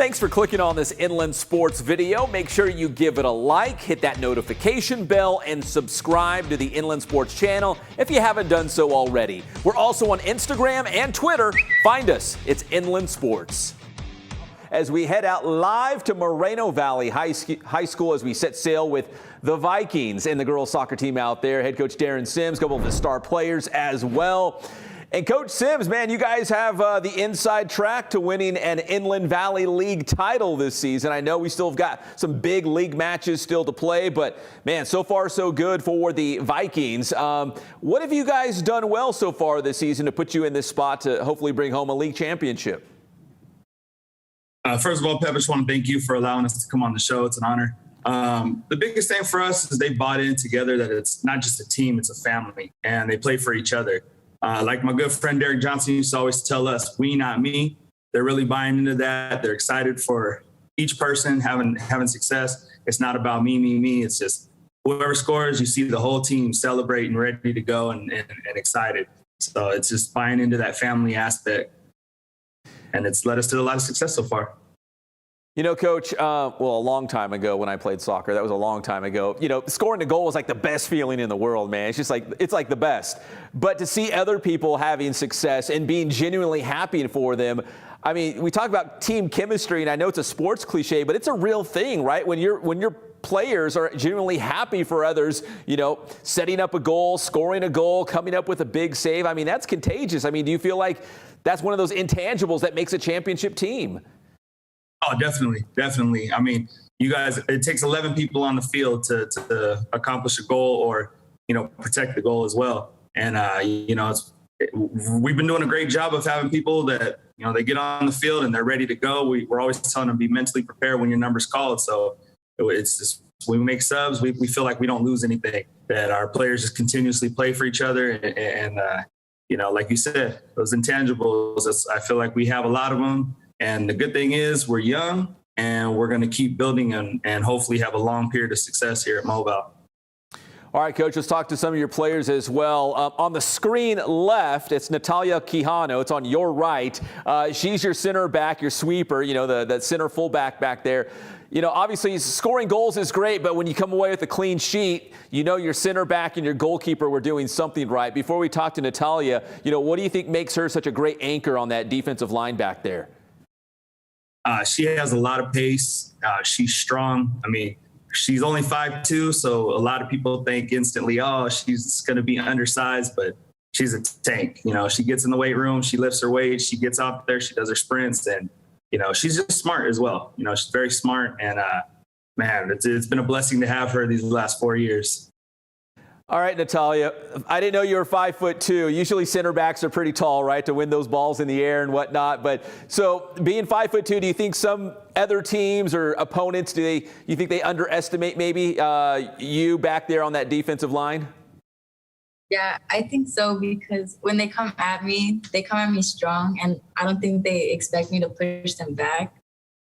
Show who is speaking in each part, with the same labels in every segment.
Speaker 1: Thanks for clicking on this Inland Sports video. Make sure you give it a like, hit that notification bell, and subscribe to the Inland Sports channel if you haven't done so already. We're also on Instagram and Twitter. Find us. It's Inland Sports. As we head out live to Moreno Valley High School as we set sail with the Vikings and the girls soccer team out there. Head coach Darren Sims, a couple of the star players as well. And Coach Sims, man, you guys have the inside track to winning an Inland Valley League title this season. I know we still have got some big league matches still to play, but man, so far so good for the Vikings. What have you guys done well so far this season to put you in this spot to hopefully bring home a league championship?
Speaker 2: First of all, Pep, I just want to thank you for allowing us to come on the show. It's an honor. The biggest thing for us is they bought in together that it's not just a team, it's a family, and they play for each other. Like my good friend Derek Johnson used to always tell us, we, not me. They're really buying into that. They're excited for each person having success. It's not about me. It's just whoever scores, you see the whole team celebrating, ready to go and excited. So it's just buying into that family aspect. And it's led us to a lot of success so far.
Speaker 1: You know, Coach, a long time ago when I played soccer, that was a long time ago, scoring a goal was like the best feeling in the world, man. It's just like, it's like the best. But to see other people having success and being genuinely happy for them, I mean, we talk about team chemistry, and I know it's a sports cliche, but it's a real thing, right? When your players are genuinely happy for others, setting up a goal, scoring a goal, coming up with a big save. I mean, that's contagious. I mean, do you feel like that's one of those intangibles that makes a championship team?
Speaker 2: Oh, definitely. I mean, you guys, it takes 11 people on the field to accomplish a goal or, protect the goal as well. And, we've been doing a great job of having people that, they get on the field and they're ready to go. We're always telling them to be mentally prepared when your number's called. So it's just, when we make subs, we feel like we don't lose anything, that our players just continuously play for each other. And like you said, those intangibles, I feel like we have a lot of them. And the good thing is we're young and we're going to keep building and hopefully have a long period of success here at Mobile.
Speaker 1: All right, Coach, let's talk to some of your players as well. On the screen left, it's Natalia Quijano. It's on your right. She's your center back, your sweeper, the center fullback back there. Obviously scoring goals is great, but when you come away with a clean sheet, your center back and your goalkeeper were doing something right. Before we talk to Natalia, what do you think makes her such a great anchor on that defensive line back there?
Speaker 2: She has a lot of pace. She's strong. I mean, she's only 5'2", so a lot of people think instantly, oh, she's going to be undersized, but she's a tank. She gets in the weight room, she lifts her weight, she gets out there, she does her sprints, and, she's just smart as well. She's very smart, and, man, it's been a blessing to have her these last 4 years.
Speaker 1: All right, Natalia, I didn't know you were 5'2". Usually center backs are pretty tall, right, to win those balls in the air and whatnot. But so being 5'2", do you think some other teams or opponents, you think they underestimate maybe you back there on that defensive line?
Speaker 3: Yeah, I think so, because when they come at me strong, and I don't think they expect me to push them back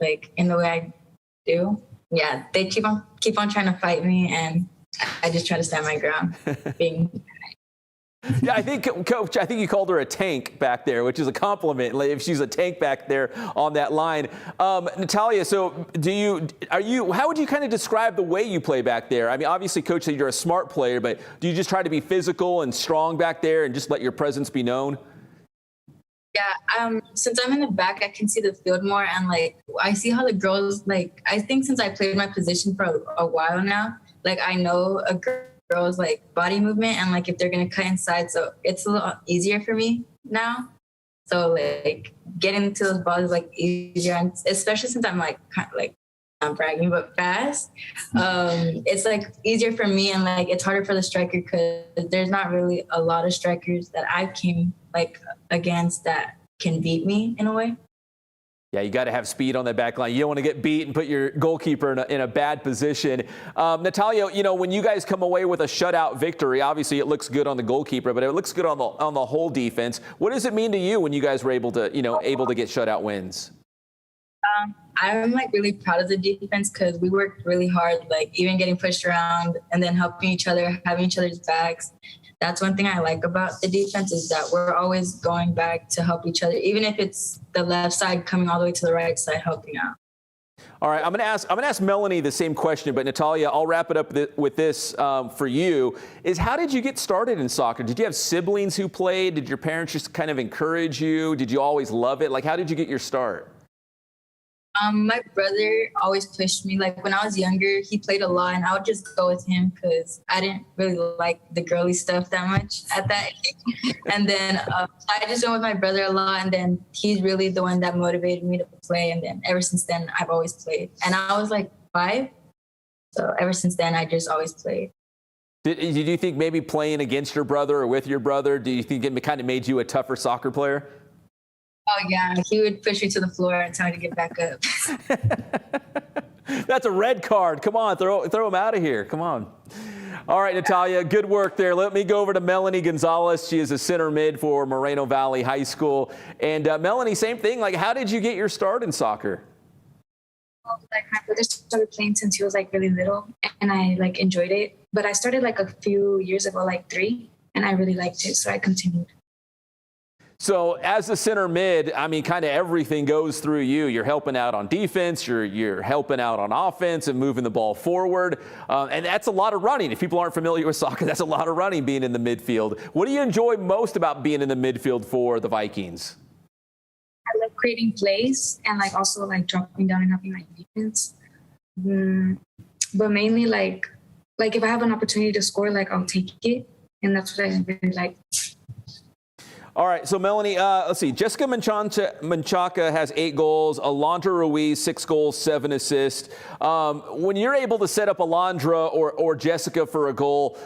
Speaker 3: like in the way I do. Yeah, they keep on trying to fight me, and I just try to stand my ground.
Speaker 1: Yeah, I think, Coach, you called her a tank back there, which is a compliment if she's a tank back there on that line. Natalia, so how would you kind of describe the way you play back there? I mean, obviously, Coach said you're a smart player, but do you just try to be physical and strong back there and just let your presence be known?
Speaker 3: Yeah, since I'm in the back, I can see the field more, and I see how the girls, I think since I played my position for a while now, I know a girl's body movement and if they're gonna cut inside, so it's a little easier for me now. So getting to those balls is easier, and especially since I'm not bragging but fast. It's easier for me, and it's harder for the striker because there's not really a lot of strikers that I came against that can beat me in a way.
Speaker 1: Yeah, you got to have speed on that back line. You don't want to get beat and put your goalkeeper in a bad position. Natalia, when you guys come away with a shutout victory, obviously it looks good on the goalkeeper, but it looks good on the whole defense. What does it mean to you when you guys were able to get shutout wins?
Speaker 3: I'm really proud of the defense because we worked really hard, even getting pushed around and then helping each other, having each other's backs. that's one thing I like about the defense is that we're always going back to help each other, even if it's the left side coming all the way to the right side helping out.
Speaker 1: All right, I'm going to ask Melanie the same question, but Natalia, I'll wrap it up with this for you. Is how did you get started in soccer? Did you have siblings who played? Did your parents just kind of encourage you? Did you always love it? Like, how did you get your start?
Speaker 3: My brother always pushed me. Like when I was younger, he played a lot and I would just go with him because I didn't really like the girly stuff that much at that age. And then I just went with my brother a lot. And then he's really the one that motivated me to play. And then ever since then, I've always played. And I was like 5. So ever since then, I just always played.
Speaker 1: Did you think maybe playing against your brother or with your brother, do you think it kind of made you a tougher soccer player?
Speaker 3: Oh, yeah. He would push me to the floor and tell me to get back up.
Speaker 1: That's a red card. Come on, throw him out of here. Come on. All right, Natalia, good work there. Let me go over to Melanie Gonzalez. She is a center mid for Moreno Valley High School. And Melanie, same thing. Like, how did you get your start in soccer?
Speaker 4: Well, like my brother started playing since he was like really little, and I like enjoyed it. But I started like a few years ago, like 3, and I really liked it, so I continued.
Speaker 1: So as a center mid, I mean, kind of everything goes through you. You're helping out on defense, you're helping out on offense and moving the ball forward. And that's a lot of running. If people aren't familiar with soccer, that's a lot of running being in the midfield. What do you enjoy most about being in the midfield for the Vikings?
Speaker 4: I love creating plays and like also like dropping down and helping my defense. But mainly like if I have an opportunity to score, like I'll take it. And that's what I really like.
Speaker 1: All right, so Melanie, let's see. Jessica Menchaca has 8 goals. Alondra Ruiz, 6 goals, 7 assists. When you're able to set up Alondra or Jessica for a goal,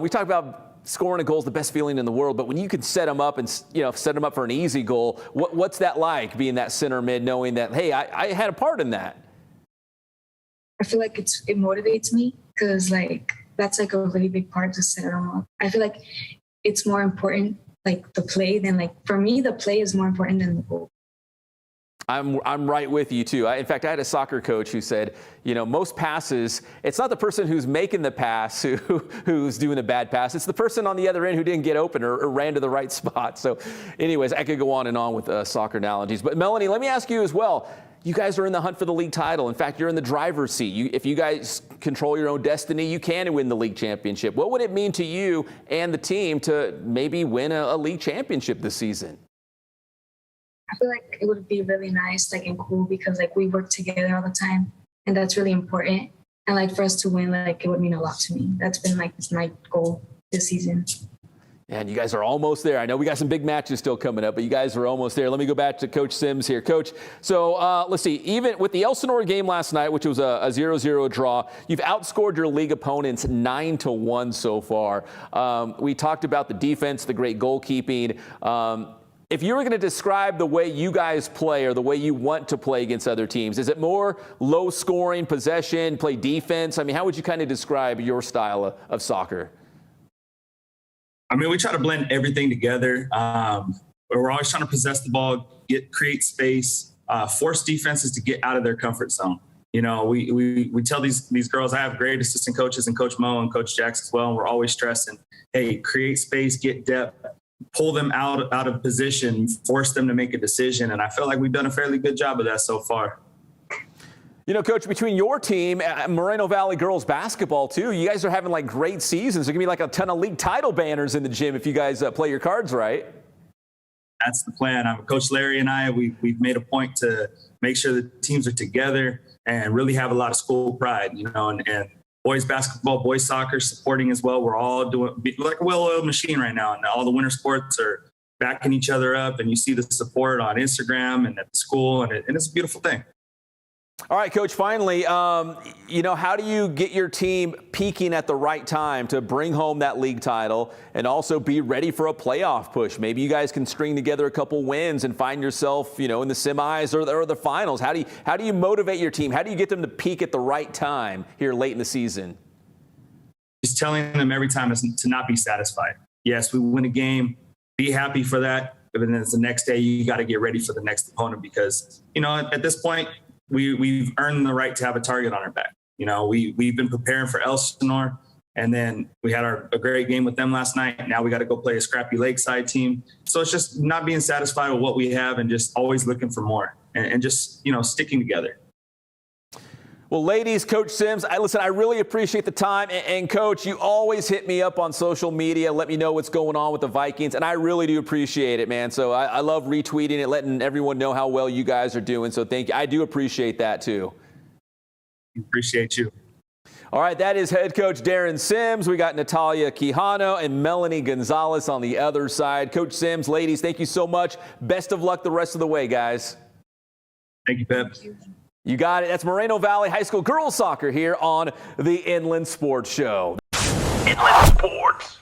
Speaker 1: we talk about scoring a goal is the best feeling in the world, but when you can set them up and set them up for an easy goal, what's that like being that center mid, knowing that, hey, I had a part in that?
Speaker 4: I feel like it motivates me because like that's like a really big part to set them up. I feel like it's more important, like the play, than like for me the play is more important than the goal.
Speaker 1: I'm right with you too. In fact, I had a soccer coach who said, most passes, it's not the person who's making the pass who's doing a bad pass. It's the person on the other end who didn't get open or ran to the right spot. So anyways, I could go on and on with soccer analogies. But Melanie, let me ask you as well. You guys are in the hunt for the league title. In fact, you're in the driver's seat. If you guys control your own destiny, you can win the league championship. What would it mean to you and the team to maybe win a league championship this season?
Speaker 4: I feel like it would be really nice, like, and cool because like we work together all the time, and that's really important. And like for us to win, like it would mean a lot to me. That's been like my goal this season.
Speaker 1: And you guys are almost there. I know we got some big matches still coming up, but you guys are almost there. Let me go back to Coach Sims here. Coach, so let's see. Even with the Elsinore game last night, which was a 0-0 draw, you've outscored your league opponents 9-1 so far. We talked about the defense, the great goalkeeping. If you were going to describe the way you guys play or the way you want to play against other teams, is it more low scoring, possession, play defense? I mean, how would you kind of describe your style of soccer?
Speaker 2: I mean, we try to blend everything together. We're always trying to possess the ball, create space, force defenses to get out of their comfort zone. We tell these girls, I have great assistant coaches and Coach Mo and Coach Jax as well. And we're always stressing, hey, create space, get depth, pull them out of position, force them to make a decision. And I feel like we've done a fairly good job of that so far.
Speaker 1: Coach, between your team and Moreno Valley girls basketball, too, you guys are having like great seasons. There's going to be like a ton of league title banners in the gym if you guys play your cards right.
Speaker 2: That's the plan. Coach Larry and I, we've made a point to make sure the teams are together and really have a lot of school pride, and boys basketball, boys soccer supporting as well. We're all doing like a well-oiled machine right now, and all the winter sports are backing each other up, and you see the support on Instagram and at the school, and it's a beautiful thing.
Speaker 1: All right, Coach, finally, how do you get your team peaking at the right time to bring home that league title and also be ready for a playoff push? Maybe you guys can string together a couple wins and find yourself, in the semis or the finals. How do you motivate your team? How do you get them to peak at the right time here late in the season?
Speaker 2: Just telling them every time to not be satisfied. Yes, we win a game, be happy for that, but then it's the next day you got to get ready for the next opponent because, at this point, we've earned the right to have a target on our back. We've been preparing for Elsinore, And then we had a great game with them last night. Now we got to go play a scrappy Lakeside team. So it's just not being satisfied with what we have and just always looking for more and just, sticking together.
Speaker 1: Well, ladies, Coach Sims, I really appreciate the time. And Coach, you always hit me up on social media, let me know what's going on with the Vikings. And I really do appreciate it, man. So I love retweeting it, letting everyone know how well you guys are doing. So thank you. I do appreciate that, too.
Speaker 2: Appreciate you.
Speaker 1: All right, that is head coach Darren Sims. We got Natalia Quijano and Melanie Gonzalez on the other side. Coach Sims, ladies, thank you so much. Best of luck the rest of the way, guys.
Speaker 2: Thank you, Pep.
Speaker 1: You got it. That's Moreno Valley High School girls soccer here on the Inland Sports Show. Inland Sports.